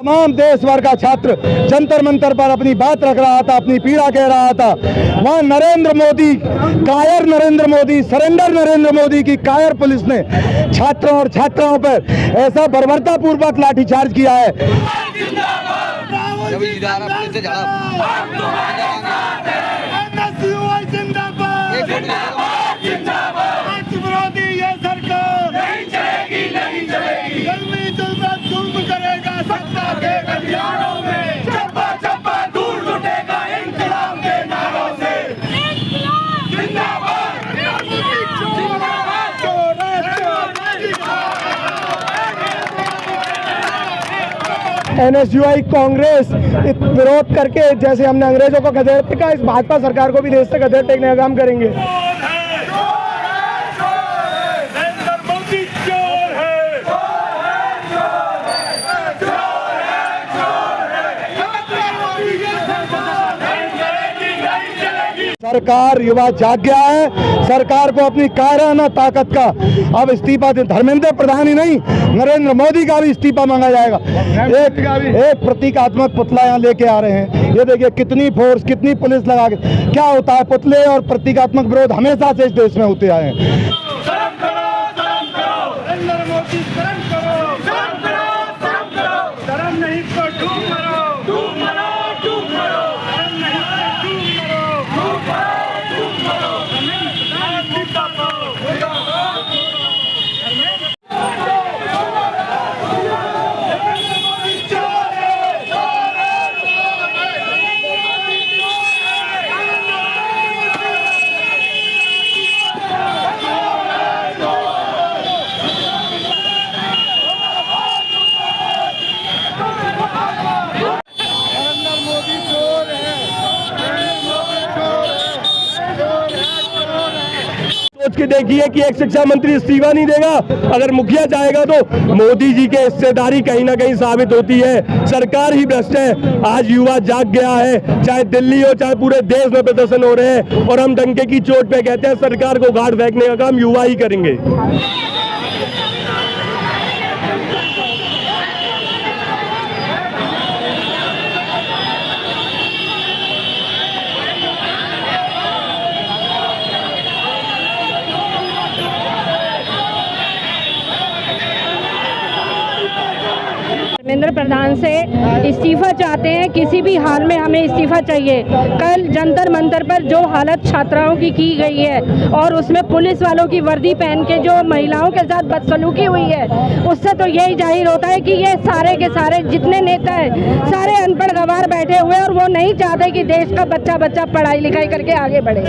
तमाम देश भर का छात्र जंतर मंतर पर अपनी बात रख रहा था, अपनी पीड़ा कह रहा था। वहाँ नरेंद्र मोदी, कायर नरेंद्र मोदी, सरेंडर नरेंद्र मोदी की कायर पुलिस ने छात्रों और छात्राओं पर ऐसा बर्बरतापूर्वक लाठीचार्ज किया है। NSUI कांग्रेस विरोध करके जैसे हमने अंग्रेजों को गधेड़ फेंका, इस भाजपा सरकार को भी देश से गधेड़ फेंकने का काम करेंगे। सरकार युवा जाग गया है। सरकार को अपनी कायराना ताकत का अब इस्तीफा दे। धर्मेंद्र प्रधान ही नहीं, नरेंद्र मोदी का भी इस्तीफा मांगा जाएगा। एक प्रतीकात्मक पुतला यहाँ लेके आ रहे हैं। ये देखिए कितनी फोर्स, कितनी पुलिस लगा के। क्या होता है, पुतले और प्रतीकात्मक विरोध हमेशा से इस देश में होते आए हैं। सोच के देखिए कि एक शिक्षा मंत्री इस्तीफा नहीं देगा, अगर मुखिया जाएगा तो मोदी जी के हिस्सेदारी कहीं ना कहीं साबित होती है। सरकार ही भ्रष्ट है। आज युवा जाग गया है, चाहे दिल्ली हो चाहे पूरे देश में प्रदर्शन हो रहे हैं, और हम डंके की चोट पे कहते हैं सरकार को गाड़ फेंकने का काम युवा ही करेंगे। धर्मेंद्र प्रधान से इस्तीफा चाहते हैं। किसी भी हाल में हमें इस्तीफा चाहिए। कल जंतर मंतर पर जो हालत छात्राओं की गई है और उसमें पुलिस वालों की वर्दी पहन के जो महिलाओं के साथ बदसलूकी हुई है, उससे तो यही जाहिर होता है कि ये सारे के सारे जितने नेता हैं सारे अनपढ़ गवार बैठे हुए हैं और वो नहीं चाहते कि देश का बच्चा बच्चा पढ़ाई लिखाई करके आगे बढ़े।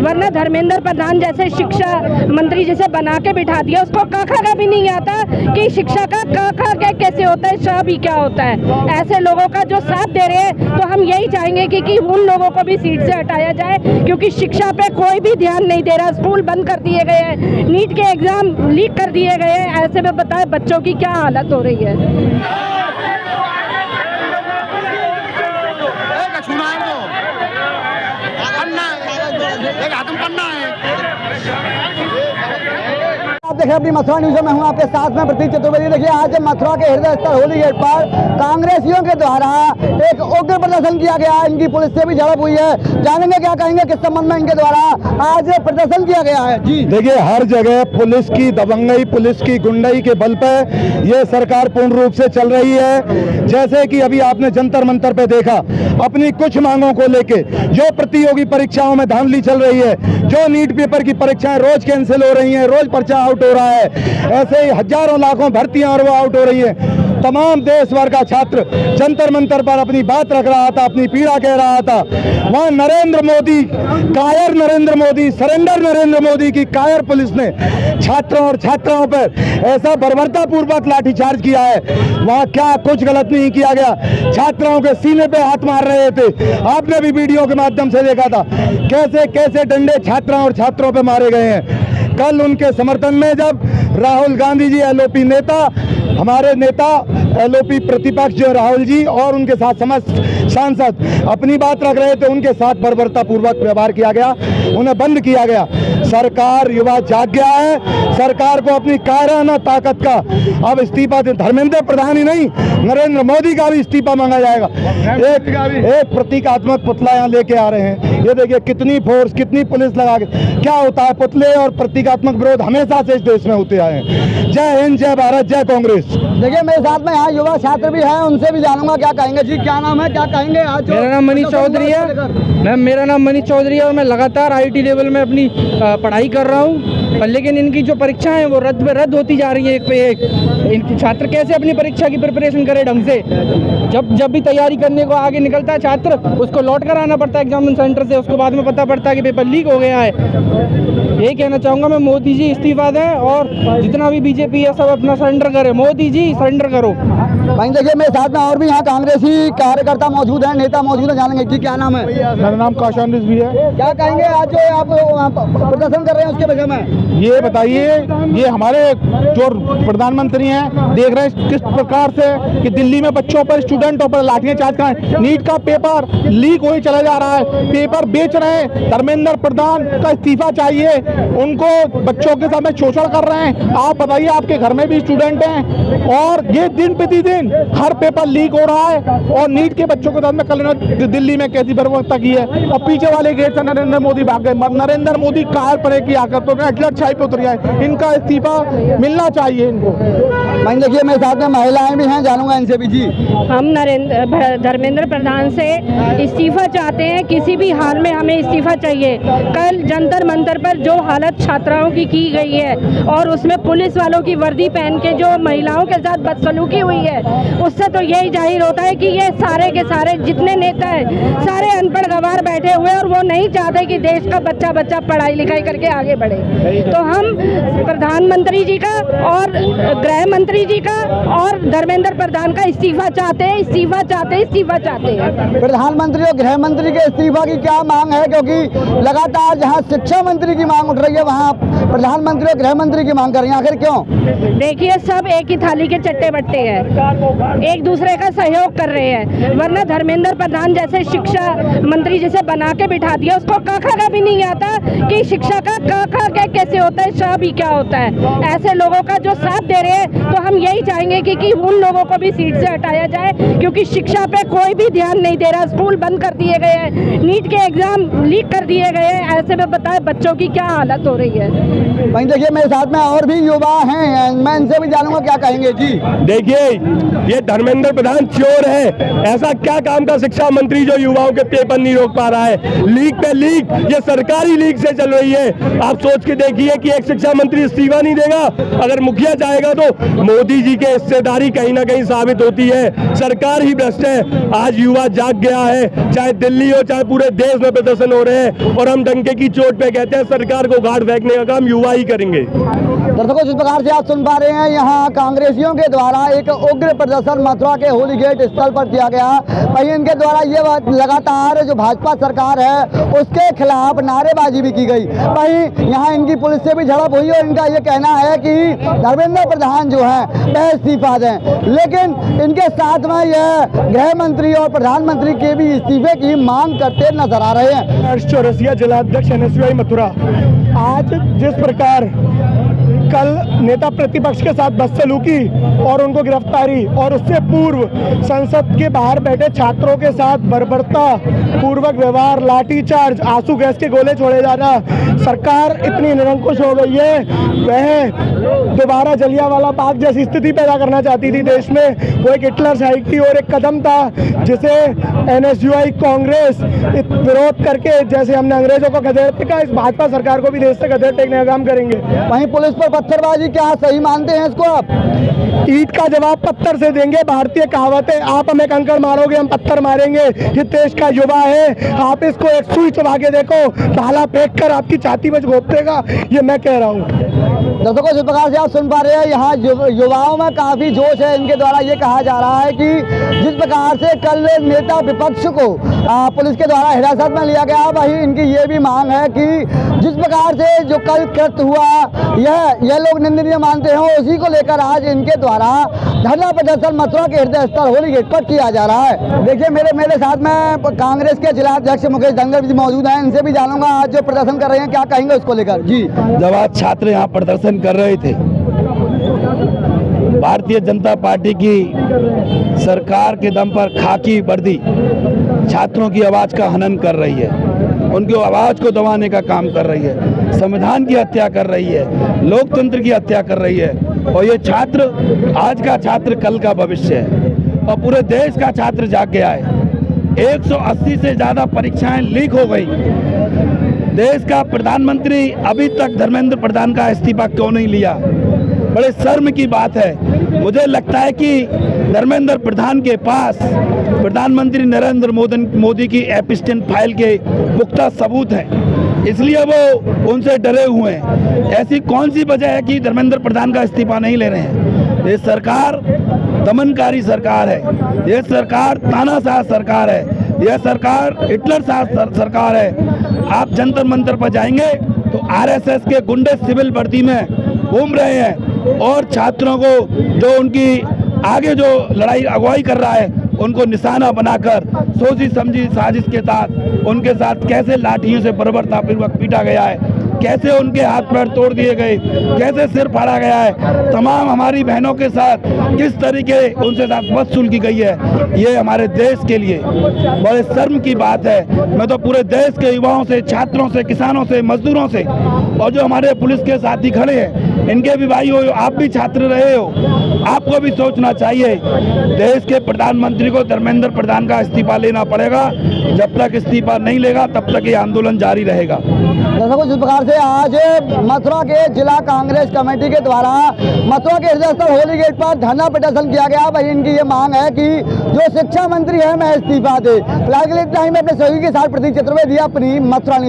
वरना धर्मेंद्र प्रधान जैसे शिक्षा मंत्री जिसे बना के बिठा दिया, उसको क ख का भी नहीं आता कि शिक्षा का क ख कैसे होता है, श भी क्या होता है। ऐसे लोगों का जो साथ दे रहे हैं, तो हम यही चाहेंगे कि उन लोगों को भी सीट से हटाया जाए, क्योंकि शिक्षा पे कोई भी ध्यान नहीं दे रहा। स्कूल बंद कर दिए गए हैं, नीट के एग्जाम लीक कर दिए गए हैं। ऐसे में बताए बच्चों की क्या हालत हो रही है। आप देखें अपनी मथुरा न्यूज़ में हूं आपके साथ में प्रतीक चतुर्वेदी। देखिए आज मथुरा के हृदय स्थल होली गेट पर कांग्रेसियों के द्वारा एक उग्र प्रदर्शन किया गया है। इनकी पुलिस से भी झड़प हुई है। जानेंगे क्या कहेंगे किस संबंध में इनके द्वारा आज प्रदर्शन किया गया है। जी देखिए, हर जगह पुलिस की दबंगई, पुलिस की गुंडाई के बल पर यह सरकार पूर्ण रूप से चल रही है। जैसे कि अभी आपने जंतर मंतर पे देखा, अपनी कुछ मांगों को लेके जो प्रतियोगी परीक्षाओं में धांधली चल रही है, जो नीट पेपर की परीक्षाएं रोज कैंसिल हो रही हैं, रोज पर्चा आउट हो रहा है, ऐसे ही हजारों लाखों भर्तियां और वो आउट हो रही है। तमाम देश भर का छात्र जंतर मंतर पर अपनी बात रख रहा था, अपनी पीड़ा कह रहा था। वहाँ नरेंद्र मोदी, कायर नरेंद्र मोदी, सरेंडर नरेंद्र मोदी की कायर पुलिस ने छात्रों और छात्राओं पर ऐसा बर्बरतापूर्वक लाठीचार्ज किया है। वहाँ क्या कुछ गलत नहीं किया गया। छात्राओं के सीने पे हाथ मार रहे थे, आपने भी वीडियो के माध्यम से देखा था कैसे कैसे डंडे छात्राओं और छात्रों पे मारे गए हैं। कल उनके समर्थन में जब राहुल गांधी जी एलओपी नेता, हमारे नेता एलओपी प्रतिपक्ष जो राहुल जी और उनके साथ समस्त सांसद अपनी बात रख रहे थे, उनके साथ बर्बरतापूर्वक व्यवहार किया गया, उन्हें बंद किया गया। सरकार, युवा जाग गया है। सरकार को अपनी कायराना ताकत का अब इस्तीफा दे, धर्मेंद्र प्रधान ही नहीं, नरेंद्र मोदी का भी इस्तीफा मांगा जाएगा। एक प्रतीकात्मक पुतला यहाँ लेके आ रहे हैं, ये देखिए कितनी फोर्स, कितनी पुलिस लगा के। क्या होता है, पुतले और प्रतीकात्मक विरोध हमेशा से इस देश में होते आए हैं। जय हिंद, जय भारत, जय कांग्रेस। देखिए मेरे साथ में यहाँ युवा छात्र भी हैं, उनसे भी जानूंगा क्या कहेंगे। जी क्या नाम है, क्या कहेंगे आज? मेरा नाम मनीष चौधरी है। मेरा नाम मनीष चौधरी है और मैं लगातार आईटी लेवल में अपनी पढ़ाई कर रहा हूँ, लेकिन इनकी जो परीक्षाएं हैं वो रद्द होती जा रही है एक पे एक। इनकी छात्र कैसे अपनी परीक्षा की प्रिपरेशन करे ढंग से? जब भी तैयारी करने को आगे निकलता है छात्र, उसको लौट कर आना पड़ता है एग्जामिनेशन सेंटर से, उसको बाद में पता पड़ता है कि पेपर लीक हो गया है। यही कहना चाहूँगा मैं, मोदी जी इस्तीफा दें और जितना भी बीजेपी है सब अपना सरेंडर करे। मोदी जी सरेंडर करो। भाई देखिए मेरे साथ में और भी यहाँ कांग्रेसी कार्यकर्ता मौजूद हैं, नेता मौजूद हैं, जानेंगे। जी क्या नाम है? मेरा नाम कौशान रिजवी है। क्या कहेंगे आज जो आप प्रदर्शन कर रहे हैं उसके विषय में? ये बताइए, ये हमारे जो प्रधानमंत्री हैं देख रहे हैं किस प्रकार से कि दिल्ली में बच्चों पर, स्टूडेंटों पर लाठियां चार्ज कर रहे हैं। नीट का पेपर लीक हो ही चला जा रहा है, पेपर बेच रहे हैं। धर्मेंद्र प्रधान का इस्तीफा चाहिए, उनको बच्चों के साथ में शोषण कर रहे हैं। आप बताइए, आपके घर में भी स्टूडेंट हैं और ये दिन प्रतिदिन हर पेपर लीक हो रहा है। और नीट के बच्चों के साथ में कल दिल्ली में कैसी बर्बरता की है और पीछे वाले गेट से नरेंद्र मोदी भाग गए। नरेंद्र मोदी कार परे की आकर तो छाई पे उतर गए। इनका इस्तीफा मिलना चाहिए इनको। भाई देखिए मेरे साथ में महिलाएं भी हैं, जानूंगा इनसे भी। जी हम धर्मेंद्र प्रधान से इस्तीफा चाहते हैं, किसी भी हाल में हमें इस्तीफा चाहिए। कल जंतर मंतर पर जो हालत छात्राओं की गई है और उसमें पुलिस वालों की वर्दी पहन के जो महिलाओं के साथ बदसलूकी हुई है, उससे तो यही जाहिर होता है कि ये सारे के सारे जितने नेता हैं सारे अनपढ़ गवार बैठे हुए और वो नहीं चाहते कि देश का बच्चा बच्चा पढ़ाई लिखाई करके आगे बढ़े। तो हम प्रधानमंत्री जी का और गृह मंत्री जी का और धर्मेंद्र प्रधान का इस्तीफा चाहते हैं, इस्तीफा चाहते हैं, इस्तीफा चाहते हैं। प्रधानमंत्री और गृह मंत्री के इस्तीफा की क्या मांग है? क्योंकि लगातार जहां शिक्षा मंत्री की मांग उठ रही है, वहां प्रधानमंत्री और गृह मंत्री की मांग कर रही है। आखिर क्यों? देखिए, सब एक ही थाली के चट्टे बट्टे हैं, एक दूसरे का सहयोग कर रहे हैं। वरना धर्मेंद्र प्रधान जैसे शिक्षा मंत्री जिसे बना के बिठा दिया, उसको काखा का भी नहीं आता कि शिक्षा का काखा कैसे होता है, शाह भी क्या होता है। ऐसे लोगों का जो साथ दे रहे हैं, तो हम यही चाहेंगे कि उन लोगों को भी सीट से हटाया जाए, क्योंकि शिक्षा पे कोई भी ध्यान नहीं दे रहा। स्कूल बंद कर दिए गए हैं, नीट के एग्जाम लीक कर दिए गए हैं। ऐसे में बताए बच्चों की क्या हालत हो रही है। भाई देखिए मेरे साथ में और भी युवा हैं, मैं इनसे भी जानूंगा क्या कहेंगे। जी देखिए, ये धर्मेंद्र प्रधान चोर है। ऐसा क्या काम का शिक्षा मंत्री जो युवाओं के पेपर नहीं रोक पा रहा है? लीक पे लीक, ये सरकारी लीक से चल रही है। आप सोच के देखिए कि एक शिक्षा मंत्री इस्तीफा नहीं देगा, अगर मुखिया जाएगा तो मोदी जी के हिस्सेदारी कहीं ना कहीं साबित होती है। सरकार ही भ्रष्ट है। आज युवा जाग गया है, चाहे दिल्ली हो चाहे पूरे देश में प्रदर्शन हो रहे हैं और हम डंके की चोट पे कहते हैं सरकार को घाट फेंकने का काम युवा ही करेंगे। दर्शकों, जिस प्रकार से आप सुन पा रहे हैं, यहाँ कांग्रेसियों के द्वारा एक उग्र प्रदर्शन मथुरा के होली गेट स्थल पर किया गया। वहीं इनके द्वारा ये लगातार जो भाजपा सरकार है उसके खिलाफ नारेबाजी भी की गई। वहीं यहाँ इनकी पुलिस से भी झड़प हुई और इनका ये कहना है कि धर्मेंद्र प्रधान जो है वह इस्तीफा दें, लेकिन इनके साथ में यह गृह मंत्री और प्रधानमंत्री के भी इस्तीफे की मांग करते नजर आ रहे हैं। चौरसिया जिलाध्यक्ष NSUI मथुरा। आज जिस प्रकार कल नेता प्रतिपक्ष के साथ बदसलूकी और उनको गिरफ्तारी और उससे पूर्व संसद के बाहर बैठे छात्रों के साथ बर्बरता पूर्वक व्यवहार, लाठीचार्ज, आंसू गैस के गोले छोड़े जाना, सरकार इतनी निरंकुश हो गई है, वह दोबारा जलियांवाला बाग जैसी स्थिति पैदा करना चाहती थी देश में। वो एक हिटलरशाही की और एक कदम था जिसे NSUI कांग्रेस विरोध करके, जैसे हमने अंग्रेजों को गधेड़ फेंका, इस भाजपा सरकार को भी देश से गधेड़ फेंकने का काम करेंगे। वहीं पुलिस पर पत्थरबाजी क्या सही मानते हैं इसको आप? ईंट का जवाब पत्थर से देंगे, भारतीय कहावत है। आप हमें कंकड़ मारोगे, हम पत्थर मारेंगे। ये देश का युवा है, आप इसको एक सुई चबा के देखो, भाला फेंक कर आपकी छाती में घोंप देगा, ये मैं कह रहा हूँ। दर्शकों, जिस प्रकार से आप सुन पा रहे हैं, यहाँ युवाओं में काफी जोश है। इनके द्वारा ये कहा जा रहा है कि जिस प्रकार से कल नेता विपक्ष को पुलिस के द्वारा हिरासत में लिया गया, वही इनकी ये भी मांग है कि जिस प्रकार से जो कल कृत्य हुआ यह लोग निंदनीय मानते हैं, उसी को लेकर आज इनके द्वारा धरना प्रदर्शन मथुरा के हृदय स्थल होली गेट पर किया जा रहा है। देखिए, मेरे साथ में कांग्रेस के जिला अध्यक्ष मुकेश धनगर जी मौजूद हैं। इनसे भी जानूंगा आज जो प्रदर्शन कर रहे हैं क्या कहेंगे उसको लेकर। जी, जब आज छात्र यहाँ प्रदर्शन कर रहे थे, भारतीय जनता पार्टी की सरकार के दम पर खाकी वर्दी छात्रों की आवाज का हनन कर रही है, उनकी आवाज को दबाने का काम कर रही है, संविधान की हत्या कर रही है, लोकतंत्र की हत्या कर रही है। और ये छात्र, आज का छात्र कल का भविष्य है और पूरे देश का छात्र जाग गया है। 180 से ज्यादा परीक्षाएं लीक हो गई। देश का प्रधानमंत्री अभी तक धर्मेंद्र प्रधान का इस्तीफा क्यों नहीं लिया? बड़े शर्म की बात है। मुझे लगता है कि धर्मेंद्र प्रधान के पास प्रधानमंत्री नरेंद्र मोदी की एपिस्टेन फाइल के पुख्ता सबूत हैं, इसलिए वो उनसे डरे हुए हैं। ऐसी कौन सी वजह है कि धर्मेंद्र प्रधान का इस्तीफा नहीं ले रहे हैं? ये सरकार दमनकारी सरकार है, ये सरकार तानाशाह सरकार है, यह सरकार हिटलर शाह सरकार है। आप जंतर मंतर पर जाएंगे तो आरएसएस के गुंडे सिविल वर्दी में घूम रहे हैं और छात्रों को जो उनकी आगे जो लड़ाई अगुवाई कर रहा है उनको निशाना बनाकर सोची समझी साजिश के साथ उनके साथ कैसे लाठियों से बर्बरतापूर्वक पीटा गया है, कैसे उनके हाथ पैर तोड़ दिए गए, कैसे सिर फाड़ा गया है, तमाम हमारी बहनों के साथ किस तरीके उनसे साथ बदसलूकी की गई है, ये हमारे देश के लिए बड़े शर्म की बात है। मैं तो पूरे देश के युवाओं से, छात्रों से, किसानों से, मजदूरों से और जो हमारे पुलिस के साथी खड़े हैं, इनके भी भाई हो, आप भी छात्र रहे हो, आपको भी सोचना चाहिए। देश के प्रधानमंत्री को धर्मेंद्र प्रधान का इस्तीफा लेना पड़ेगा। जब तक इस्तीफा नहीं लेगा तब तक ये आंदोलन जारी रहेगा। दर्शकों, जिस प्रकार से आज मथुरा के जिला कांग्रेस कमेटी के द्वारा मथुरा के हृदय स्थल होली गेट पर धरना प्रदर्शन किया गया, वही इनकी ये मांग है कि जो शिक्षा मंत्री है मैं इस्तीफा दे। फिलहाल के लिए इतना ही। मैं अपने सहयोगी के साथ प्रतीक चतुर्वेदी, अपनी मथुरा न्यूज।